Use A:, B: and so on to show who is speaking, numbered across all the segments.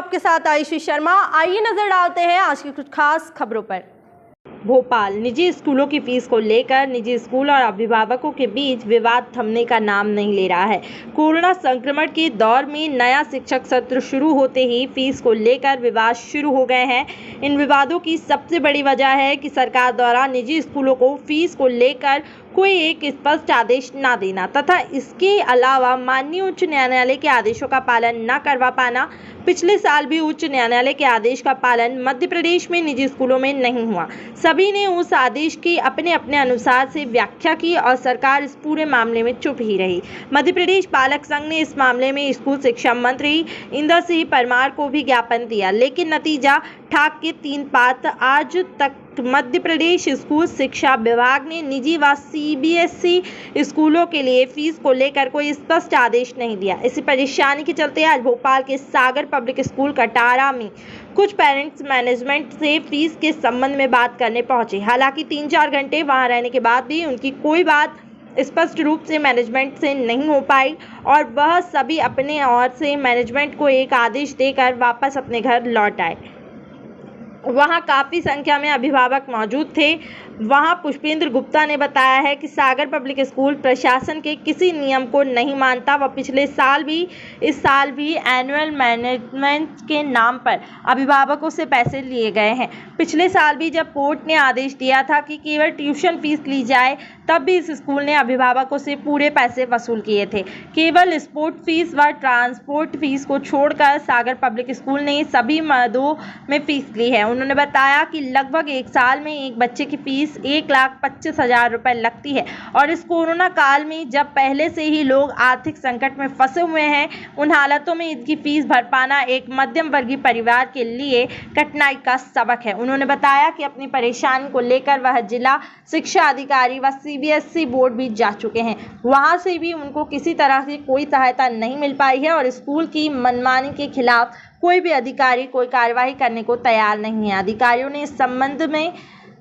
A: आपके साथ आयुषी शर्मा। आइए नजर डालते हैं आज की कुछ खास खबरों पर। भोपाल निजी स्कूलों की फीस को लेकर निजी स्कूल और अभिभावकों के बीच विवाद थमने का नाम नहीं ले रहा है। कोरोना संक्रमण के दौर में नया शिक्षक सत्र शुरू होते ही फीस को लेकर विवाद शुरू हो गए हैं। इन विवादों की सबसे बड़ी वजह है कि सरकार द्वारा निजी स्कूलों को फीस को लेकर कोई एक स्पष्ट आदेश न देना तथा इसके अलावा माननीय उच्च न्यायालय के आदेशों का पालन न करवा पाना। पिछले साल भी उच्च न्यायालय के आदेश का पालन मध्य प्रदेश में निजी स्कूलों में नहीं हुआ। सभी ने उस आदेश की अपने अपने अनुसार से व्याख्या की और सरकार इस पूरे मामले में चुप ही रही। मध्य प्रदेश पालक संघ ने इस मामले में स्कूल शिक्षा मंत्री इंदर सिंह परमार को भी ज्ञापन दिया, लेकिन नतीजा ठाक के 3 पात। आज तक मध्य प्रदेश स्कूल शिक्षा विभाग ने निजी व सीबीएसई स्कूलों के लिए फीस को लेकर कोई स्पष्ट आदेश नहीं दिया। इसी परेशानी के चलते आज भोपाल के सागर पब्लिक स्कूल कटारा में कुछ पेरेंट्स मैनेजमेंट से फीस के संबंध में बात करने पहुंचे। हालांकि 3-4 घंटे वहां रहने के बाद भी उनकी कोई बात स्पष्ट रूप से मैनेजमेंट से नहीं हो पाई और वह सभी अपने ओर से मैनेजमेंट को एक आदेश देकर वापस अपने घर लौट आए। वहां काफ़ी संख्या में अभिभावक मौजूद थे। वहां पुष्पेंद्र गुप्ता ने बताया है कि सागर पब्लिक स्कूल प्रशासन के किसी नियम को नहीं मानता व पिछले साल भी इस साल भी एनुअल मैनेजमेंट के नाम पर अभिभावकों से पैसे लिए गए हैं। पिछले साल भी जब कोर्ट ने आदेश दिया था कि केवल ट्यूशन फीस ली जाए, तब भी इस स्कूल ने अभिभावकों से पूरे पैसे वसूल किए थे। केवल स्पोर्ट फीस व ट्रांसपोर्ट फीस को छोड़कर सागर पब्लिक स्कूल ने सभी मदों में फीस ली है। उन्होंने बताया कि लगभग 1 साल में एक बच्चे की फीस 1,25,000 रुपए लगती है और इस कोरोना काल में जब पहले से ही लोग आर्थिक संकट में फंसे हुए हैं, उन हालातों में इसकी फीस भर पाना एक मध्यम वर्गीय परिवार के लिए कठिनाई का सबक है। उन्होंने बताया कि अपनी परेशानी को लेकर वह जिला शिक्षा अधिकारी व सीबीएसई बोर्ड भी जा चुके हैं। वहां से भी उनको किसी तरह की कोई सहायता नहीं मिल पाई है और स्कूल की मनमानी के खिलाफ कोई भी अधिकारी कोई कार्रवाई करने को तैयार नहीं है। अधिकारियों ने इस संबंध में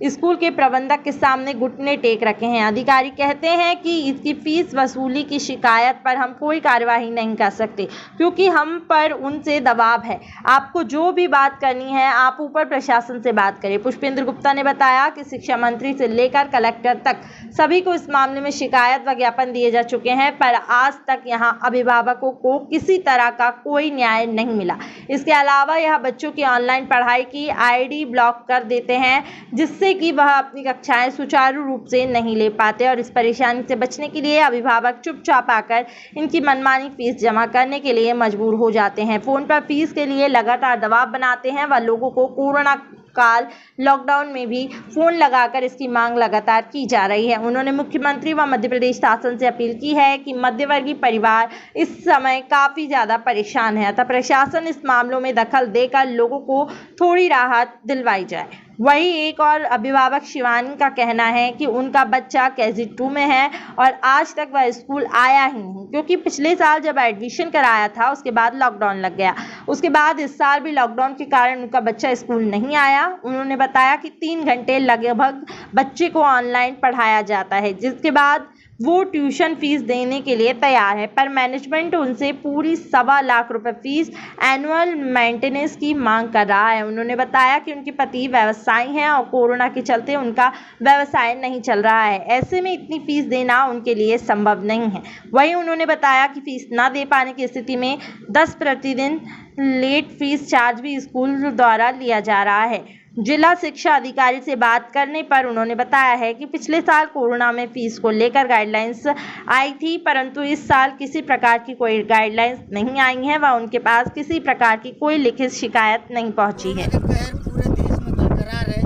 A: स्कूल के प्रबंधक के सामने घुटने टेक रखे हैं। अधिकारी कहते हैं कि इसकी फीस वसूली की शिकायत पर हम कोई कार्यवाही नहीं कर सकते क्योंकि हम पर उनसे दबाव है। आपको जो भी बात करनी है आप ऊपर प्रशासन से बात करें। पुष्पेंद्र गुप्ता ने बताया कि शिक्षा मंत्री से लेकर कलेक्टर तक सभी को इस मामले में शिकायत व ज्ञापन दिए जा चुके हैं, पर आज तक यहाँ अभिभावकों को किसी तरह का कोई न्याय नहीं मिला। इसके अलावा यह बच्चों की ऑनलाइन पढ़ाई की आईडी ब्लॉक कर देते हैं, जिससे कि वह अपनी कक्षाएं सुचारू रूप से नहीं ले पाते और इस परेशानी से बचने के लिए अभिभावक चुपचाप आकर इनकी मनमानी फीस जमा करने के लिए मजबूर हो जाते हैं। फोन पर फीस के लिए लगातार दबाव बनाते हैं व लोगों को कोरोना काल लॉकडाउन में भी फोन लगाकर इसकी मांग लगातार की जा रही है। उन्होंने मुख्यमंत्री व मध्य प्रदेश शासन से अपील की है कि मध्यवर्गीय परिवार इस समय काफी ज्यादा परेशान है, अतः प्रशासन इस मामलों में दखल देकर लोगों को थोड़ी राहत दिलवाई जाए। वही एक और अभिभावक शिवानी का कहना है कि उनका बच्चा KG 2 में है और आज तक वह स्कूल आया ही नहीं क्योंकि पिछले साल जब एडमिशन कराया था उसके बाद लॉकडाउन लग गया। उसके बाद इस साल भी लॉकडाउन के कारण उनका बच्चा स्कूल नहीं आया। उन्होंने बताया कि 3 घंटे लगभग बच्चे को ऑनलाइन पढ़ाया जाता है, जिसके बाद वो ट्यूशन फीस देने के लिए तैयार है, पर मैनेजमेंट उनसे पूरी 1.25 लाख रुपए फीस एनुअल मेंटेनेंस की मांग कर रहा है। उन्होंने बताया कि उनके पति व्यवसायी हैं और कोरोना के चलते उनका व्यवसाय नहीं चल रहा है। ऐसे में इतनी फीस देना उनके लिए संभव नहीं है। वहीं उन्होंने बताया कि फीस न दे पाने की स्थिति में 10 प्रतिदिन लेट फीस चार्ज भी स्कूल द्वारा लिया जा रहा है। जिला शिक्षा अधिकारी से बात करने पर उन्होंने बताया है कि पिछले साल कोरोना में फीस को लेकर गाइडलाइंस आई थी, परंतु इस साल किसी प्रकार की कोई गाइडलाइंस नहीं आई है व उनके पास किसी प्रकार की कोई लिखित शिकायत नहीं पहुंची है।
B: पूरे देश में बरकरार है,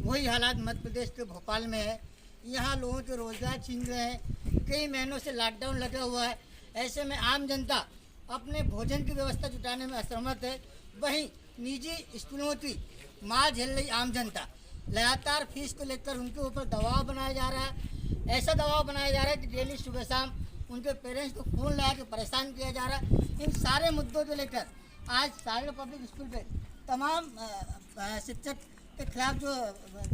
B: वही हालात मध्य प्रदेश के भोपाल में है। यहाँ लोगों के रोजगार छीन रहे हैं, कई महीनों से लॉकडाउन लगा हुआ है। ऐसे में आम जनता अपने भोजन की व्यवस्था जुटाने में असमर्थ है। वहीं निजी स्कूलों की मार झेल रही आम जनता, लगातार फीस को लेकर उनके ऊपर दबाव बनाया जा रहा है। ऐसा दबाव बनाया जा रहा है कि डेली सुबह शाम उनके पेरेंट्स को फोन लगा के परेशान किया जा रहा है। इन सारे मुद्दों को लेकर आज सागर पब्लिक स्कूल पे तमाम शिक्षक के खिलाफ जो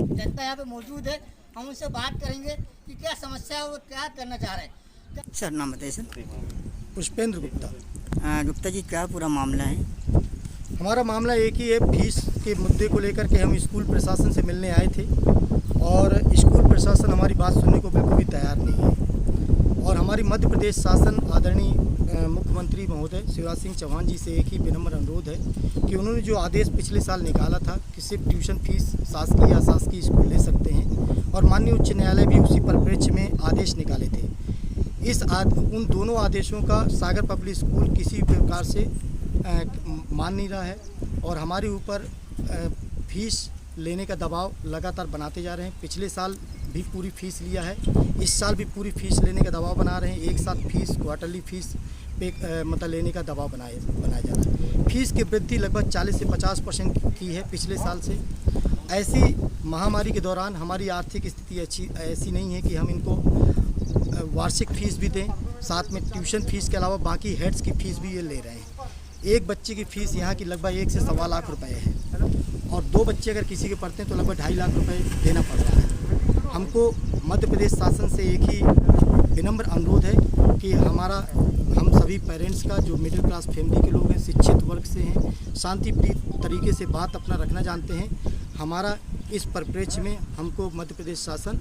B: जनता यहाँ पे मौजूद है, हम उनसे बात करेंगे कि क्या समस्या है, वो क्या करना चाह रहे हैं।
C: सर नाम बताइए सर।
D: पुष्पेंद्र गुप्ता।
C: गुप्ता जी क्या पूरा मामला है? हमारा मामला एक ही है, फीस के मुद्दे को लेकर के हम स्कूल प्रशासन से मिलने आए थे और स्कूल प्रशासन हमारी बात सुनने को बिल्कुल भी तैयार नहीं है। और हमारी मध्य प्रदेश शासन आदरणीय मुख्यमंत्री महोदय शिवराज सिंह चौहान जी से एक ही विनम्र अनुरोध है कि उन्होंने जो आदेश पिछले साल निकाला था कि सिर्फ ट्यूशन फीस शासकीय या अशासकीय स्कूल ले सकते हैं, और माननीय उच्च न्यायालय भी उसी परिप्रेक्ष्य में आदेश निकाले थे। उन दोनों आदेशों का सागर पब्लिक स्कूल किसी प्रकार से मान नहीं रहा है और हमारे ऊपर फीस लेने का दबाव लगातार बनाते जा रहे हैं। पिछले साल भी पूरी फीस लिया है, इस साल भी पूरी फीस लेने का दबाव बना रहे हैं। एक साथ फीस क्वार्टरली फीस पे मतलब लेने का दबाव बनाया जा रहा है। फीस की वृद्धि लगभग 40 से 50% की है पिछले साल से। ऐसी महामारी के दौरान हमारी आर्थिक स्थिति ऐसी नहीं है कि हम इनको वार्षिक फ़ीस भी दें, साथ में ट्यूशन फ़ीस के अलावा बाकी हेड्स की फ़ीस भी ये ले रहे हैं। एक बच्चे की फ़ीस यहाँ की लगभग 1 से सवा लाख रुपए है और 2 बच्चे अगर किसी के पढ़ते हैं तो लगभग 2.5 लाख रुपए देना पड़ रहा है। हमको मध्य प्रदेश शासन से एक ही विनम्र अनुरोध है कि हम सभी पेरेंट्स का, जो मिडिल क्लास फैमिली के लोग हैं, शिक्षित वर्ग से हैं, शांतिप्रिय तरीके से बात अपना रखना जानते हैं, हमारा इस परिप्रेक्ष्य में हमको मध्य प्रदेश शासन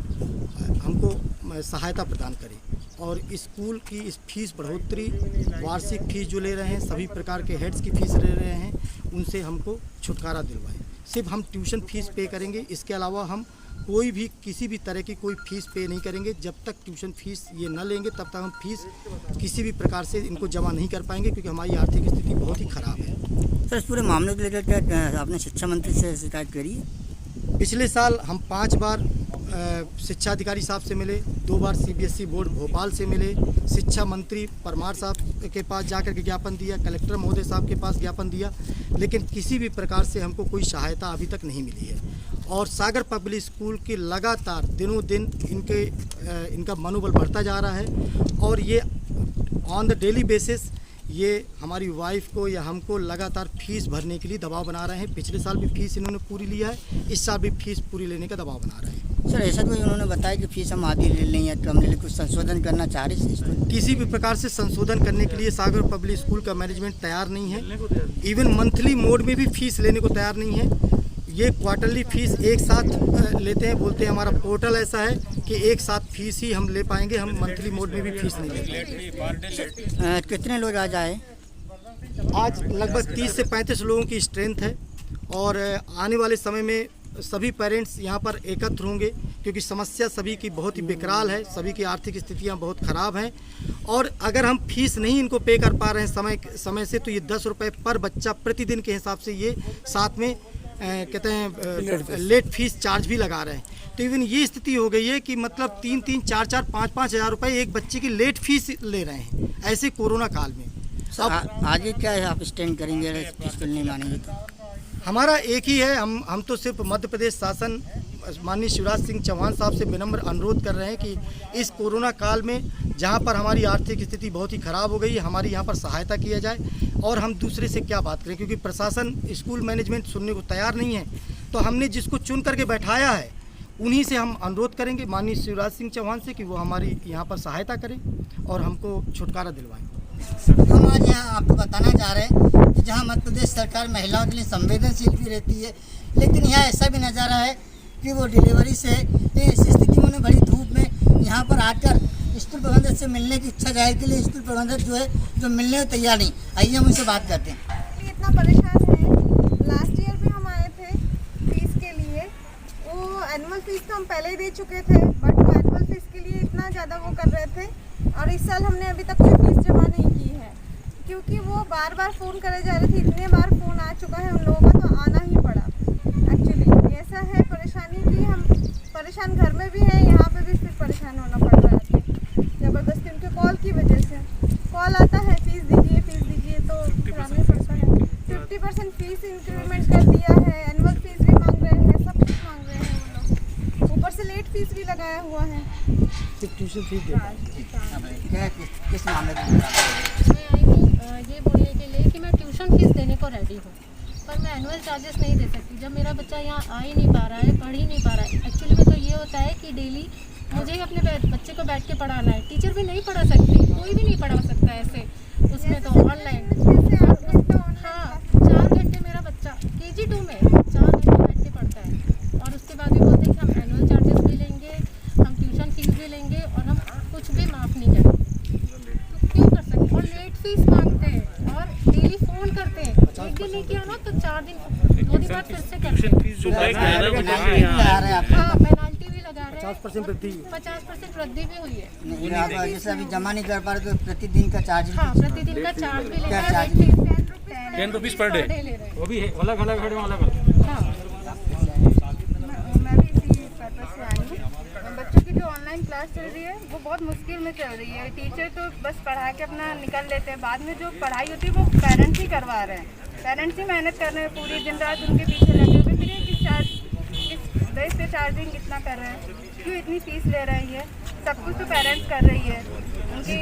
C: हमको सहायता प्रदान करे और स्कूल की इस फीस बढ़ोतरी, वार्षिक फ़ीस जो ले रहे हैं, सभी प्रकार के हेड्स की फ़ीस ले रहे हैं, उनसे हमको छुटकारा दिलवाएं। सिर्फ हम ट्यूशन फ़ीस पे करेंगे, इसके अलावा हम कोई भी किसी भी तरह की कोई फ़ीस पे नहीं करेंगे। जब तक ट्यूशन फ़ीस ये न लेंगे तब तक हम फ़ीस किसी भी प्रकार से इनको जमा नहीं कर पाएंगे, क्योंकि हमारी आर्थिक स्थिति बहुत ही ख़राब है।
B: सर, इस पूरे मामले को लेकर क्या आपने शिक्षा मंत्री से शिकायत करी है?
C: पिछले साल हम 5 बार शिक्षा अधिकारी साहब से मिले, 2 बार CBSE बोर्ड भोपाल से मिले, शिक्षा मंत्री परमार साहब के पास जाकर के ज्ञापन दिया, कलेक्टर महोदय साहब के पास ज्ञापन दिया, लेकिन किसी भी प्रकार से हमको कोई सहायता अभी तक नहीं मिली है। और सागर पब्लिक स्कूल की लगातार दिनों दिन इनका मनोबल बढ़ता जा रहा है और ये ऑन द डेली बेसिस ये हमारी वाइफ को या हमको लगातार फीस भरने के लिए दबाव बना रहे हैं। पिछले साल भी फीस इन्होंने पूरी लिया है, इस साल भी फीस पूरी लेने का दबाव बना रहे हैं।
B: सर, ऐसा कोई उन्होंने बताया कि फीस हम आधी ले लें या कम ले लें, कुछ संशोधन करना चाह रहे हैं?
C: किसी भी प्रकार से संशोधन करने के लिए सागर पब्लिक स्कूल का मैनेजमेंट तैयार नहीं है। इवन मंथली मोड में भी फीस लेने को तैयार नहीं है। ये क्वार्टरली फ़ीस एक साथ लेते हैं, बोलते हैं हमारा पोर्टल ऐसा है कि एक साथ फीस ही हम ले पाएंगे, हम मंथली मोड में भी फीस नहीं लेते।
B: कितने लोग आज आए?
C: आज लगभग 30 से 35 लोगों की स्ट्रेंथ है और आने वाले समय में सभी पेरेंट्स यहाँ पर एकत्र होंगे, क्योंकि समस्या सभी की बहुत ही बेकराल है, सभी की आर्थिक स्थितियाँ बहुत ख़राब हैं और अगर हम फीस नहीं इनको पे कर पा रहे हैं समय से, तो ये 10 रुपये पर बच्चा प्रतिदिन के हिसाब से ये साथ में कहते हैं लेट फीस चार्ज भी लगा रहे हैं। तो इवन ये स्थिति हो गई है कि मतलब 3-3, 4-4, 5-5 हज़ार रुपये एक बच्चे की लेट फीस ले रहे हैं ऐसे कोरोना काल में।
B: अब आगे क्या है, आप स्टैंड करेंगे फीस नहीं मानेंगे तो?
C: हमारा एक ही है, हम तो सिर्फ मध्य प्रदेश शासन माननीय शिवराज सिंह चौहान साहब से विनम्र अनुरोध कर रहे हैं कि इस कोरोना काल में जहां पर हमारी आर्थिक स्थिति बहुत ही ख़राब हो गई है, हमारी यहां पर सहायता किया जाए। और हम दूसरे से क्या बात करें, क्योंकि प्रशासन, स्कूल मैनेजमेंट सुनने को तैयार नहीं है। तो हमने जिसको चुन करके बैठाया है उन्हीं से हम अनुरोध करेंगे माननीय शिवराज सिंह चौहान से कि वो हमारी यहाँ पर सहायता करें और हमको छुटकारा दिलवाएं।
B: हम आज यहाँ आपको बताना चाह रहे हैं कि जहाँ मध्य प्रदेश सरकार महिलाओं के लिए संवेदनशील भी रहती है, लेकिन यहाँ ऐसा भी नज़ारा है कि वो डिलीवरी से इस स्थिति में बड़ी धूप में यहाँ पर आकर स्कूल प्रबंधक से मिलने की इच्छा जाहिर के लिए स्कूल प्रबंधक जो मिलने को तैयार नहीं। आइए हम उनसे बात करते हैं।
D: इतना परेशान है, लास्ट ईयर भी हम आए थे फीस के लिए, वो एनुअल फीस तो हम पहले ही दे चुके थे, बट वो एनुअल फीस के लिए इतना ज़्यादा वो कर रहे थे और इस साल हमने अभी तक कोई फीस जमा नहीं की है, क्योंकि वो बार बार फ़ोन करे जा रहे थे। इतने बार फ़ोन आ चुका है उन लोगों का, तो आना ही पड़ा। एक्चुअली ऐसा है परेशानी कि हम परेशान घर में भी हैं, यहाँ पे भी फिर परेशान होना पड़ रहा है ज़बरदस्ती उनके कॉल की वजह से। कॉल आता है फीस दीजिए तो कराना ही पड़ता है। 50% फीस इंक्रीमेंट कर दिया है, एनुअल फीस भी मांग रहे हैं, सब कुछ मांग रहे हैं वो लोग, ऊपर से लेट फीस भी लगाया हुआ है।
C: ट्यूशन फीस
B: किस मामले में?
E: मैं आई हूँ ये बोलने के लिए कि मैं ट्यूशन फीस देने को रेडी हूँ, पर मैं एनुअल चार्जेस नहीं दे सकती जब मेरा बच्चा यहाँ आ ही नहीं पा रहा है, पढ़ ही नहीं पा रहा है। एक्चुअली में तो ये होता है कि डेली मुझे अपने बच्चे को बैठ के पढ़ाना है, टीचर भी नहीं पढ़ा सकती, कोई भी नहीं पढ़ा सकता ऐसे, उसमें तो ऑनलाइन। हाँ, 4 घंटे में KG2 में 4 घंटे बैठ के पढ़ता है और उसके बाद भी बोलते हैं कि हम एनुअल चार्जेस भी लेंगे, हम ट्यूशन फीस भी लेंगे और हम कुछ भी माफ़ नहीं करेंगे। तो क्यों कर सकते? और लेट फीस मांगते हैं और डेली फ़ोन करते हैं। एक दिन नहीं किया ना तो 4 दिन 2 दिन बाद फिर से करते हैं। हाँ, पेनाल्टी भी लगा रहे हैं।
C: 50% वृद्धि
E: 50% वृद्धि भी हुई है।
B: नहीं, आप जैसे अभी जमा नहीं कर पा रहे तो प्रतिदिन का चार्ज
E: हाँ, प्रतिदिन का चार्ज भी ले
B: क्या
E: रहे
B: चार्ज?
E: हैं।
F: 10 रुपीज़ पर डे
E: ले रहे हैं।
F: वो भी है अलग अलग हेड में अलग अलग।
E: हाँ,
D: मैं भी इसी पर्पज से आई हूँ। बच्चों की जो ऑनलाइन क्लास चल रही है वो बहुत मुश्किल में चल रही है। टीचर तो बस पढ़ा के अपना निकल लेते हैं, बाद में जो पढ़ाई होती है वो पेरेंट्स ही करवा रहे हैं। पेरेंट्स ही मेहनत कर रहे हैं, पूरी दिन रात उनके पीछे लगे हुए। फिर ये किस बेस पे चार्जिंग कितना कर रहे हैं, क्यों इतनी फीस ले रही है? सब कुछ तो पेरेंट्स कर रही है। उनकी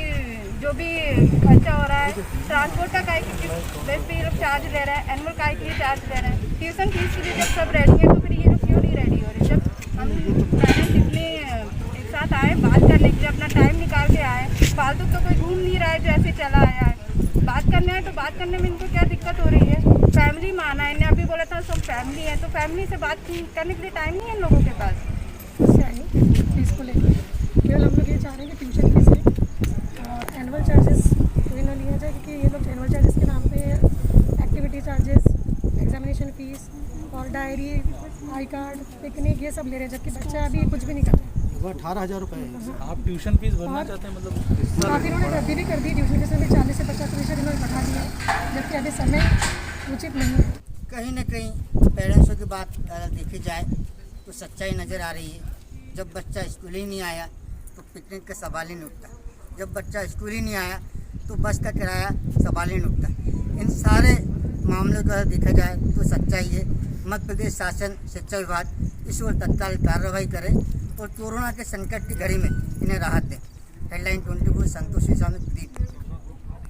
D: जो भी खर्चा हो रहा है, ट्रांसपोर्ट का किस बेस पे ये लोग चार्ज ले रहे हैं, एनुअल का के लिए चार्ज ले रहे हैं, ट्यूशन फीस के लिए जब सब रेडी है तो फिर ये लोग क्यों नहीं रेडी हो रहे? जब हम पेरेंट्स इतने एक साथ आए बात करने के लिए, अपना टाइम निकाल के आए, फालतू तो कोई घूम नहीं रहा है जो ऐसे चला आया है। बात करने आए तो बात करने में इनको क्या दिक्कत हो रही है? फैमिली माना है, इन्हें अभी बोला था सब फैमिली है, तो फैमिली से बात करने के लिए टाइम नहीं है इन लोगों के पास।
G: उससे आई फीस को लेकर केवल हम लोग ये चाह रहे हैं कि ट्यूशन फीस में और एनुअल चार्जेस कोई ना लिया जाए, क्योंकि ये लोग एनुअल चार्जेस के नाम पे एक्टिविटी चार्जेस, एग्जामिनेशन फीस और डायरी, आई कार्ड, पिकनिक ये सब ले रहे हैं, जबकि बच्चा अभी कुछ भी नहीं कर रहा है।
C: वो 18,000 रुपये है।
F: आप ट्यूशन फीस भरना चाहते हैं मतलब
G: काफ़ी इन्होंने वृद्धि भी कर दी, ट्यूशन फीस में भी 40 से 50% इन्होंने बढ़ा दिया, जबकि अभी समय उचित नहीं है।
B: कहीं ना कहीं पेरेंट्सों की बात अगर देखी जाए तो सच्चाई नज़र आ रही है। जब बच्चा स्कूल ही नहीं आया तो पिकनिक का सवाल ही नहीं उठता। जब बच्चा स्कूल ही नहीं आया तो बस का किराया सवाल ही नहीं उठता। इन सारे मामलों का देखा जाए तो सच्चाई है। मध्य प्रदेश शासन शिक्षा विभाग इस ओर तत्काल कार्रवाई करे और कोरोना के संकट की घड़ी में इन्हें राहत दें। हेडलाइन 24 संतोष के सामने प्रदीप।